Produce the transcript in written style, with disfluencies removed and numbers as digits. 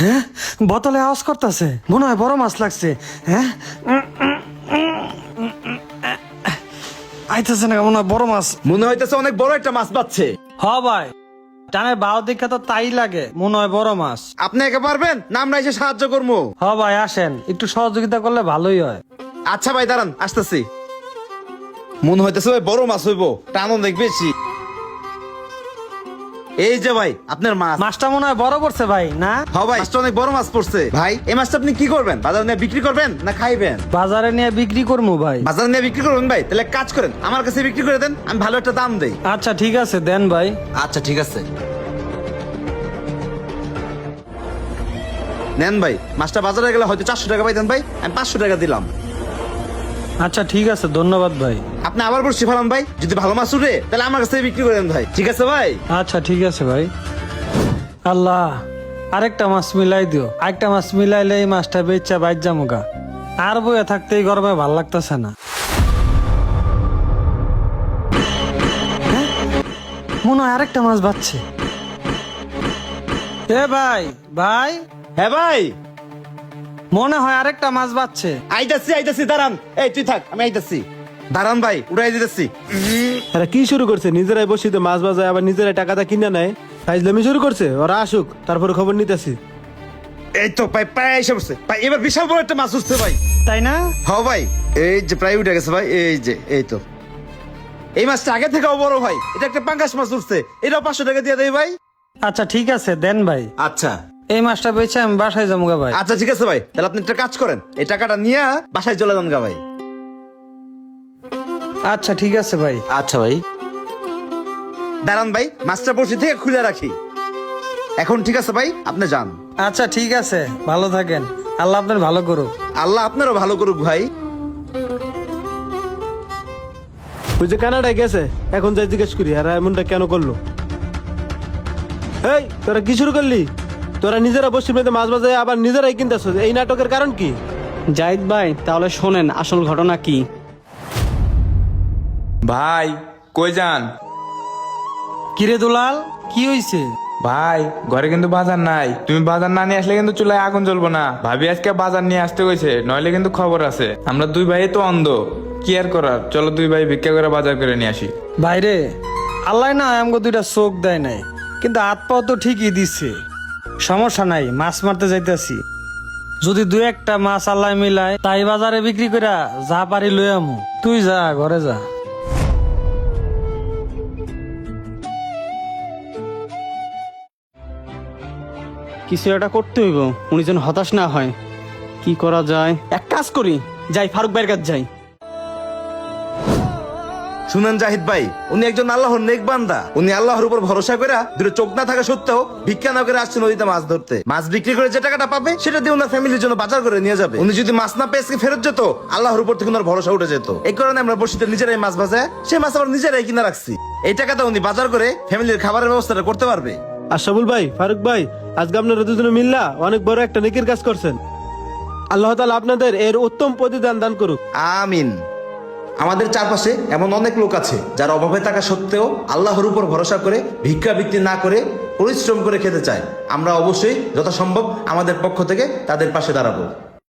হ্যাঁ, বোতলে আওয়াজ করতেছে, মনে হয় বড় মাছ লাগছে। হ্যাঁ, আইতেছে না, মনে হয় বড় মাছ। মনে হইতেছে অনেক বড় একটা মাছ পাচ্ছে। হ ভাই, টানে বাও দেখা তো তাই লাগে, মনে হয় বড় মাছ। আপনি একে পারবেন না আমরা এসে সাহায্য করবো? হ ভাই, আসেন, একটু সহযোগিতা করলে ভালোই হয়। আচ্ছা ভাই দাঁড়ান, আসতেছি। মনে হইতেছে ভাই বড় মাছ হইব, টান অনেক বেশি। এই যে ভাই আপনার মাছ। মাছটা মনে হয় বড় পড়ছে ভাই, না? হ্যাঁ ভাই, মাছটা অনেক বড় মাছ পড়ছে। ভাই এই মাছটা আপনি কি করবেন? বাজারে নিয়ে বিক্রি করবেন না খাইবেন? বাজারে নিয়ে বিক্রি করবো ভাই। বাজারে নিয়ে বিক্রি করবেন ভাই? তাহলে এক কাজ করেন, আমার কাছে বিক্রি করে দেন, আমি ভালো একটা দাম দেই। আচ্ছা ঠিক আছে, দেন ভাই। আচ্ছা ঠিক আছে, নেন ভাই। মাছটা বাজারে গেলে হয়তো 400 টাকা পাইতেন ভাই, আমি 500 টাকা দিলাম। আচ্ছা ঠিক আছে, ধন্যবাদ ভাই। আপনি আবার বসছি ফেলান ভাই, যদি ভালো মাছ উঠে তাহলে আমার কাছে বিক্রি করেন ভাই, ঠিক আছে ভাই? আচ্ছা ঠিক আছে ভাই। আল্লাহ, আরেকটা মাছ মিলাই দিও। আরেকটা মাছ মিলাইলে এই মাছটা বেচা বাইর জামুগা। আর বইয়া থাকতে এই গরমে ভাল লাগতেছে না। হ্যাঁ? মনে হয় আরেকটা মাছ বাচ্ছে। এ ভাই, ভাই, হ্যাঁ ভাই, মনে হয় আরেকটা মাছ বাচ্ছে। আইতাছি দাঁড়ান। এই তুই থাক, আমি আইতাছি। দাঁড়ান ভাই, উড়াই দিতেছি। এরা কি শুরু করছে? নিজেরাই বসিতে মাছ বাজায়, আবার নিজেরাই টাকাটা কিনে নেয়। ফাইজলামি শুরু করছে। ওরা আসুক, তারপরে খবর নিতেছি। এই তো ভাই প্রায় এসে পড়ছে ভাই, এবার বিশাল বড় একটা মাছ উঠছে ভাই। তাই না? হ্যাঁ ভাই, এই যে প্রায় উঠে গেছে ভাই, এই যে এই তো। এই মাছটা আগে থেকেও বড় ভাই, এটা একটা পাঙ্গাস মাছ উঠছে, এটাও 500 টাকা দিয়ে দেয় ভাই। আচ্ছা ঠিক আছে, দেন ভাই। আচ্ছা এই মাছটা বেচে আমি বাসায় যাবো ভাই। আচ্ছা ঠিক আছে ভাই, তাহলে আপনি একটা কাজ করেন, এই টাকাটা নিয়ে বাসায় চলে যান গা ভাই। আচ্ছা ঠিক আছে ভাই। আচ্ছা ভাই, দাঁড়ান ভাই, মাছটা বসে থেকে খুলে রাখি। এখন ঠিক আছে ভাই, আপনি যান। আচ্ছা ঠিক আছে, ভালো থাকেন, আল্লাহ আপনার ভালো করুক। আল্লাহ আপনারও ভালো করুক ভাই। ওই যে কানাডায় গেছে, এখন যাই জিজ্ঞেস করি আর এমনটা কেন করলো। এই তোরা কি শুরু করলি? তোরা নিজেরা বসে মেয়েতে মাছ বাজায়, আবার নিজেরাই কিনতেছ। এই নাটকের কারণ কি? জাহিদ ভাই, তাহলে শোনেন আসল ঘটনা কি। ভাই কই যান? কিরে দুলাল, কি হইছে? ভাই ঘরে কিন্তু বাজার নাই, তুমি বাজার না নিয়ে আসলে কিন্তু চুলায় আগুন জ্বলবো না। ভাবি আজকে বাজার নিয়ে আসতে কইছে, নইলে কিন্তু খবর আছে। আমরা দুই ভাই তো অন্ধ, কি আর করার, চলো দুই ভাই ভিক্ষা করে বাজার করে নিয়ে আসি। ভাইরে, আল্লাহ না আমাকে দুইটা চোখ দেয় নাই, কিন্তু হাত পাও তো ঠিকই দিচ্ছে। সমস্যা নাই, মাছ মারতে যাইতেছি। যদি দুই একটা মাছ আল্লাহ মিলায়, তাই বাজারে বিক্রি কইরা যা পারি লই আমু। তুই যা, ঘরে যা। কিছু একটা করতে হইব, উনি যেন হতাশ না হয়। কি করা যায়? এক কাজ করি, যাই ফারুক ভাইয়ের কাছে যাই। শুনেন জাহিদ ভাই, উনি একজন আল্লাহর নেক বান্দা। উনি আল্লাহর উপর ভরসা করে দুটো চোখ না থাকা সত্ত্বেও ভিক্ষা না করে আসছে নদীতে মাছ ধরতে। মাছ বিক্রি করে যে টাকাটা পাবে সেটা দিয়ে ওনার ফ্যামিলির জন্য বাজার করে নিয়ে যাবে। উনি যদি মাছ না পেয়ে আজকে ফেরত যেত, আল্লাহর উপর থেকে ওনার ভরসা উঠে যেত। এই কারণে আমরা বসিতে নিজেরাই মাছ বাজায়, সেই মাছ আমরা নিজেরাই কিনা রাখছি। এই টাকাটা উনি বাজার করে ফ্যামিলির খাবারের ব্যবস্থাটা করতে পারবে। আশরাফুল ভাই, ফারুক ভাই, আজকে আপনারা দুজনে মিল্লা অনেক বড় একটা নেকির কাজ করছেন। আল্লাহ তাআলা আপনাদের এর উত্তম প্রতিদান দান করুক। আমিন। আমাদের চারপাশে এমন অনেক লোক আছে যারা অভাবে থাকা সত্ত্বেও আল্লাহর উপর ভরসা করে ভিক্ষা বৃত্তি না করে পরিশ্রম করে খেতে চায়। আমরা অবশ্যই যথাসম্ভব আমাদের পক্ষ থেকে তাদের পাশে দাঁড়াবো।